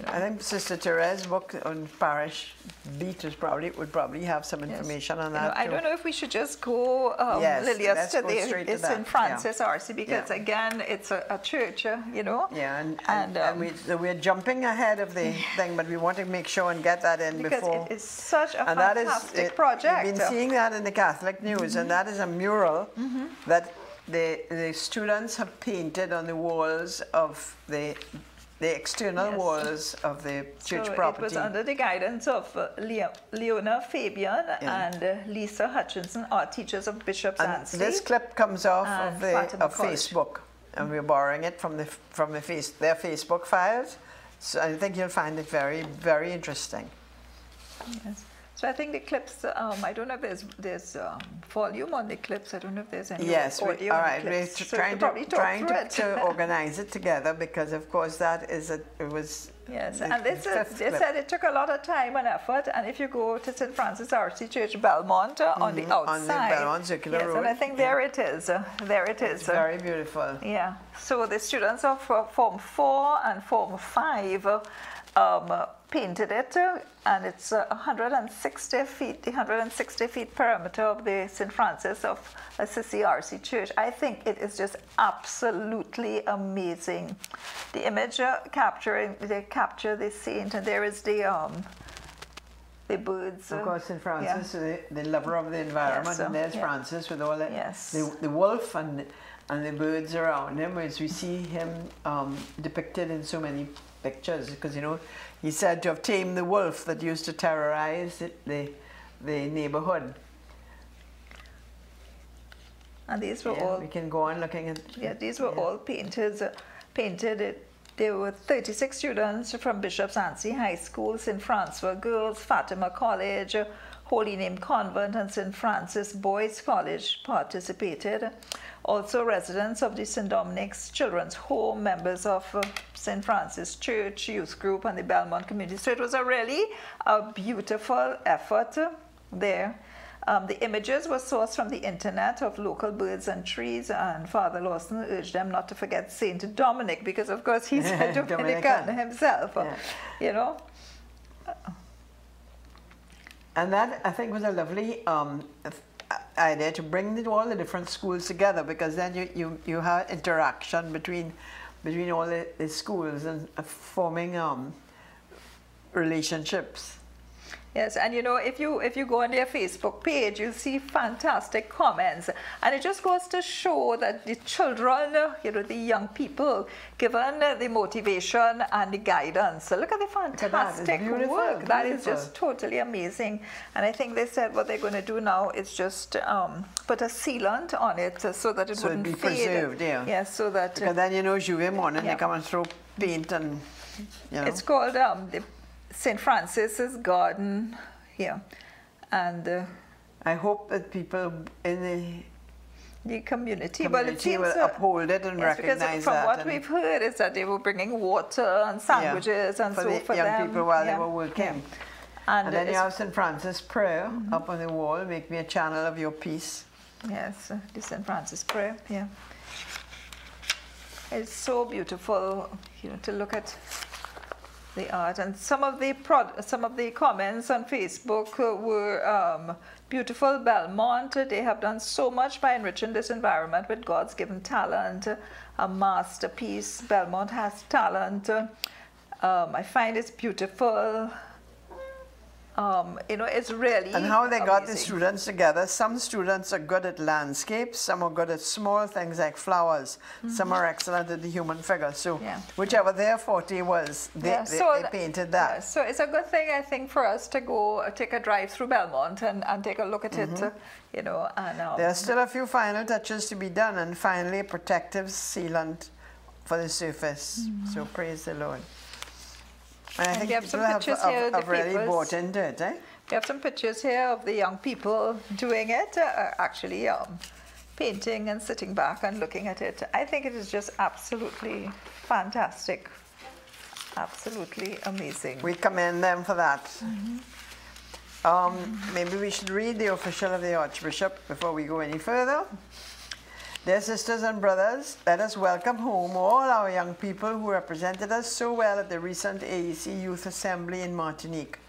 I think Sister Therese's book on parish beat would probably have some information on that. I don't know if we should just go, Lilias, to the St. Francis RC, because again, it's a church, Yeah, and we're jumping ahead of the thing, but we want to make sure and get that in because before. It is such a fantastic project. We've been seeing that in the Catholic news, and that is a mural that the students have painted on the walls of the external walls of the church property. It was under the guidance of Leona Fabian and Lisa Hutchinson, art teachers of Bishop Sandee. This clip comes off of Facebook, and we're borrowing it from their Facebook files. So I think you'll find it very, very interesting. Yes. So I think the clips, I don't know if there's volume on the clips. I don't know if there's any audio all on right. the clips. We're trying to organize it together because, of course, it was... Yes, and they said it took a lot of time and effort. And if you go to St. Francis RC Church, Belmont, on the outside... On the Belmont Circular Road. And I think there it is. There it is. It's very beautiful. Yeah. So the students of Form 4 and Form 5 painted it, and it's 160 feet, the 160 feet perimeter of the St. Francis of Assisi RC Church. I think it is just absolutely amazing. The image they capture the saint, and there is the birds. Of course, St. Francis, the lover of the environment, and there's Francis with all the wolf and the birds around him, as we see him depicted in so many pictures, because he's said to have tamed the wolf that used to terrorize the neighborhood. And these were all... We can go on looking at... Yeah, these were all painted. There were 36 students from Bishop Sandee High School, St. Francois Girls, Fatima College, Holy Name Convent, and St. Francis Boys College participated. Also residents of the St. Dominic's Children's Home, members of St. Francis Church Youth Group, and the Belmont community. So it was a beautiful effort there. The images were sourced from the internet of local birds and trees, and Father Lawson urged them not to forget St. Dominic, because of course he's a Dominican himself, And that, I think, was a lovely idea to bring all the different schools together, because then you have interaction between all the schools and forming relationships. Yes, and you know, if you go on their Facebook page, you'll see fantastic comments, and it just goes to show that the children, you know, the young people, given the motivation and the guidance, look at the fantastic work. That is just totally amazing. And I think they said what they're going to do now is just put a sealant on it so that it wouldn't be fade. Preserved, yeah. Yes, so that. Because then you know, Juve morning they come and throw paint and. You know. It's called the St. Francis's Garden here, and I hope that people in the community well, it seems, will uphold it and recognize that. Because from what we've heard is that they were bringing water and sandwiches and for so the for young them. people while they were working. And then you have St. Francis prayer up on the wall. Make me a channel of your peace. Yes, the St. Francis prayer. Yeah, it's so beautiful, you know, to look at the art, and some of the comments on Facebook were beautiful. Belmont, they have done so much by enriching this environment with God's given talent, a masterpiece. Belmont has talent. I find it's beautiful. You know, it's really and how they got amazing. the students together. Some students are good at landscapes, some are good at small things like flowers, some are excellent at the human figure. So whichever their forte was, they painted that. Yeah, so it's a good thing, I think, for us to go take a drive through Belmont and take a look at it, you know. And there are still a few final touches to be done, and finally a protective sealant for the surface. So praise the Lord. And I think we have some pictures here of the really bought into it, eh? We have some pictures here of the young people doing it, actually painting and sitting back and looking at it. I think it is just absolutely fantastic, absolutely amazing. We commend them for that. Maybe we should read the official of the Archbishop before we go any further. Dear sisters and brothers, let us welcome home all our young people who represented us so well at the recent AEC Youth Assembly in Martinique.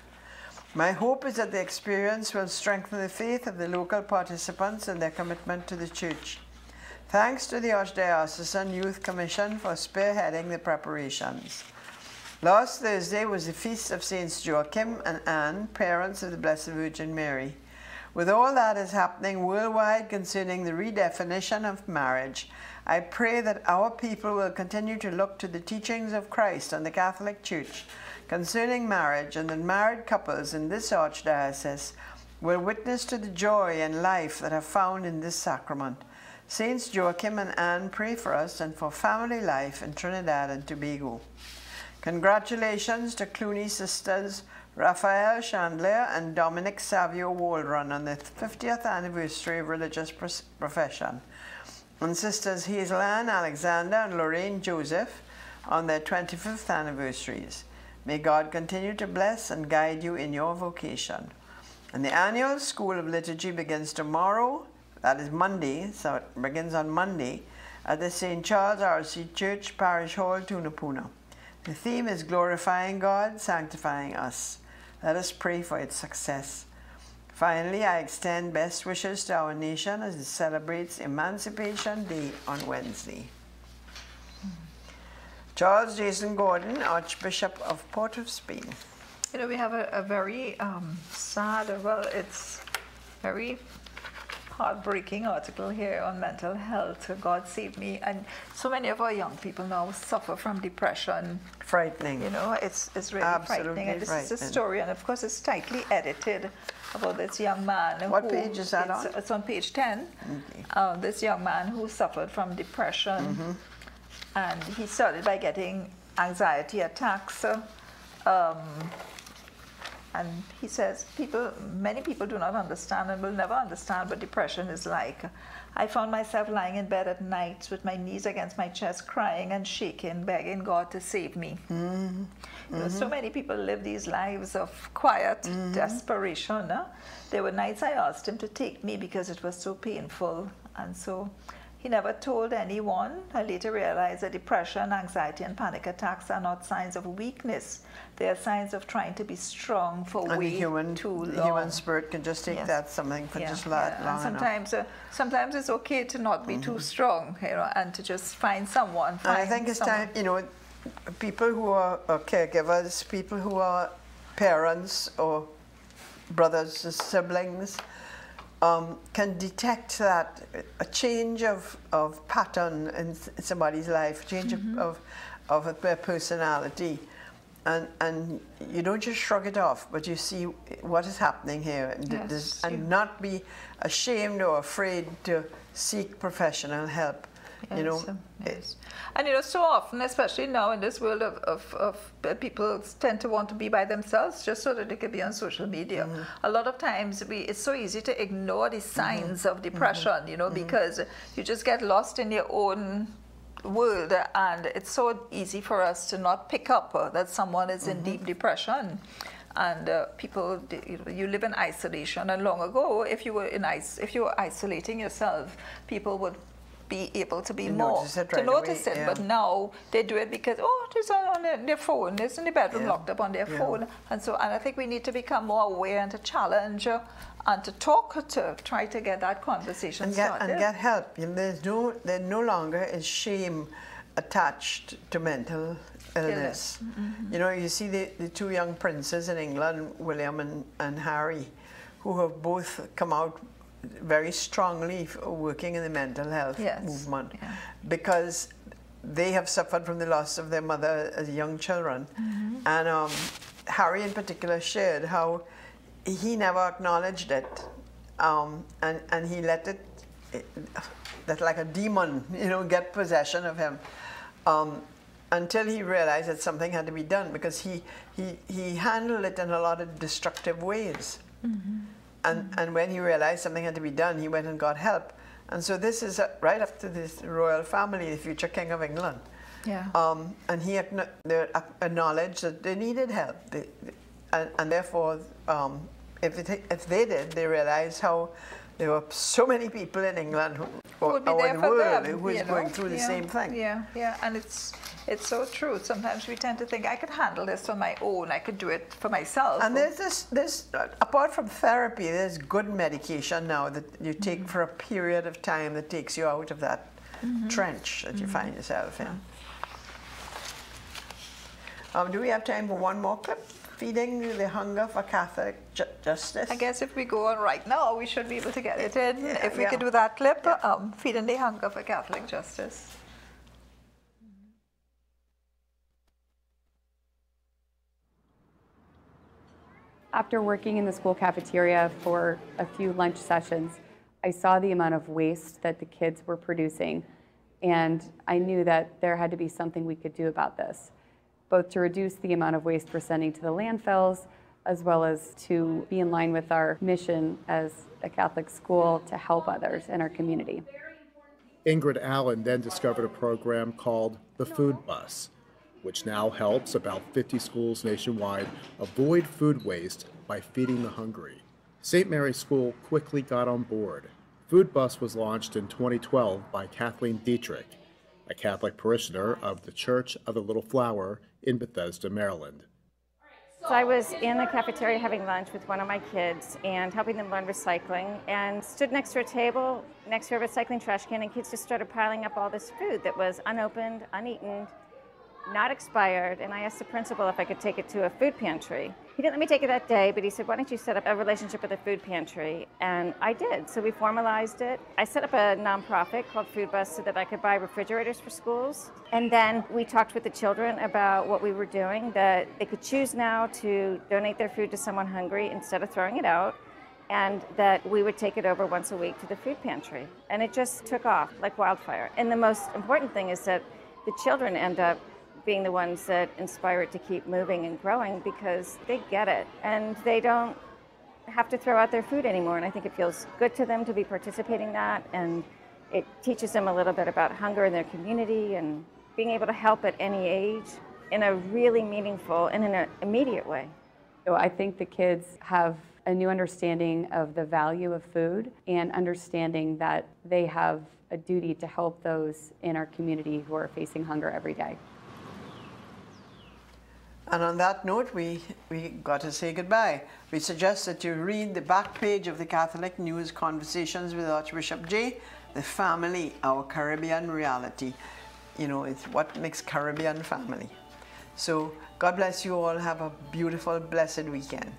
My hope is that the experience will strengthen the faith of the local participants and their commitment to the Church. Thanks to the Archdiocesan Youth Commission for spearheading the preparations. Last Thursday was the feast of Saints Joachim and Anne, parents of the Blessed Virgin Mary. With all that is happening worldwide concerning the redefinition of marriage, I pray that our people will continue to look to the teachings of Christ and the Catholic Church concerning marriage, and that married couples in this archdiocese will witness to the joy and life that are found in this sacrament. Saints Joachim and Anne, pray for us and for family life in Trinidad and Tobago. Congratulations to Clooney sisters Raphael Chandler and Dominic Savio Waldron on the 50th anniversary of religious profession, and sisters Hazel Ann Alexander and Lorraine Joseph on their 25th anniversaries. May God continue to bless and guide you in your vocation. And the annual School of Liturgy begins tomorrow, that is Monday, so it begins on Monday, at the St. Charles RC Church, Parish Hall, Tunapuna. The theme is Glorifying God, Sanctifying Us. Let us pray for its success. Finally, I extend best wishes to our nation as it celebrates Emancipation Day on Wednesday. Charles Jason Gordon, Archbishop of Port of Spain. You know, we have a very sad, well, it's very heartbreaking article here on mental health. God save me. And so many of our young people now suffer from depression. Frightening. You know, it's really frightening. And this is a story, and of course it's tightly edited about this young man. What page is that on? It's on page 10. Okay. This young man who suffered from depression. And he started by getting anxiety attacks. And he says, many people do not understand and will never understand what depression is like. I found myself lying in bed at night with my knees against my chest, crying and shaking, begging God to save me. You know, so many people live these lives of quiet desperation. There were nights I asked him to take me because it was so painful. And so he never told anyone. I later realized that depression, anxiety, and panic attacks are not signs of weakness. They are signs of trying to be strong for way too long. The human spirit can just take that something for just long enough. Sometimes it's okay to not be too strong, you know, and to just find someone. And I think it's time, you know, people who are caregivers, people who are parents or brothers, siblings, can detect that a change of pattern in somebody's life, change of their personality, and you don't just shrug it off, but you see what is happening here, and not be ashamed or afraid to seek professional help. Yes, you know, yes. And so often, especially now in this world of people tend to want to be by themselves just so that they can be on social media. A lot of times it's so easy to ignore the signs of depression, because you just get lost in your own world, and it's so easy for us to not pick up that someone is in deep depression. And people, you live in isolation, and long ago, if you were isolating yourself, people would be able to be notice it, but now they do it because it's on their phone, it's in the bedroom locked up on their phone, and I think we need to become more aware and to challenge and to talk, to try to get that conversation started. And get help. There no longer is shame attached to mental illness. You see the two young princes in England, William and Harry, who have both come out very strongly working in the mental health movement, because they have suffered from the loss of their mother as young children. And Harry in particular shared how he never acknowledged it, and he let it that like a demon, get possession of him, until he realized that something had to be done, because he handled it in a lot of destructive ways. And when he realized something had to be done, he went and got help. And so this is right after this royal family, the future King of England. And he acknowledged that they needed help. And therefore, if they did, they realized how there were so many people in England or in the world who was going through the same thing. And it's so true. Sometimes we tend to think, I could handle this on my own, I could do it for myself. And there's apart from therapy, there's good medication now that you take for a period of time that takes you out of that trench that you find yourself in. Do we have time for one more clip? Feeding the hunger for Catholic justice. I guess if we go on right now, we should be able to get it in. If we could do that clip, Feeding the Hunger for Catholic Justice. After working in the school cafeteria for a few lunch sessions, I saw the amount of waste that the kids were producing, and I knew that there had to be something we could do about this, both to reduce the amount of waste we're sending to the landfills, as well as to be in line with our mission as a Catholic school to help others in our community. Ingrid Allen then discovered a program called the Food Bus, which now helps about 50 schools nationwide avoid food waste by feeding the hungry. St. Mary's School quickly got on board. Food Bus was launched in 2012 by Kathleen Dietrich, a Catholic parishioner of the Church of the Little Flower in Bethesda, Maryland. So I was in the cafeteria having lunch with one of my kids and helping them learn recycling, and stood next to a table, next to a recycling trash can, and kids just started piling up all this food that was unopened, uneaten, not expired, and I asked the principal if I could take it to a food pantry. He didn't let me take it that day, but he said, why don't you set up a relationship with a food pantry? And I did, so we formalized it. I set up a nonprofit called Food Bus so that I could buy refrigerators for schools. And then we talked with the children about what we were doing, that they could choose now to donate their food to someone hungry instead of throwing it out, and that we would take it over once a week to the food pantry. And it just took off like wildfire. And the most important thing is that the children end up being the ones that inspire it to keep moving and growing, because they get it and they don't have to throw out their food anymore. And I think it feels good to them to be participating in that, and it teaches them a little bit about hunger in their community and being able to help at any age in a really meaningful and in an immediate way. So I think the kids have a new understanding of the value of food and understanding that they have a duty to help those in our community who are facing hunger every day. And on that note, we got to say goodbye. We suggest that you read the back page of the Catholic News Conversations with Archbishop J, The Family, Our Caribbean Reality. It's what makes Caribbean family. So God bless you all. Have a beautiful, blessed weekend.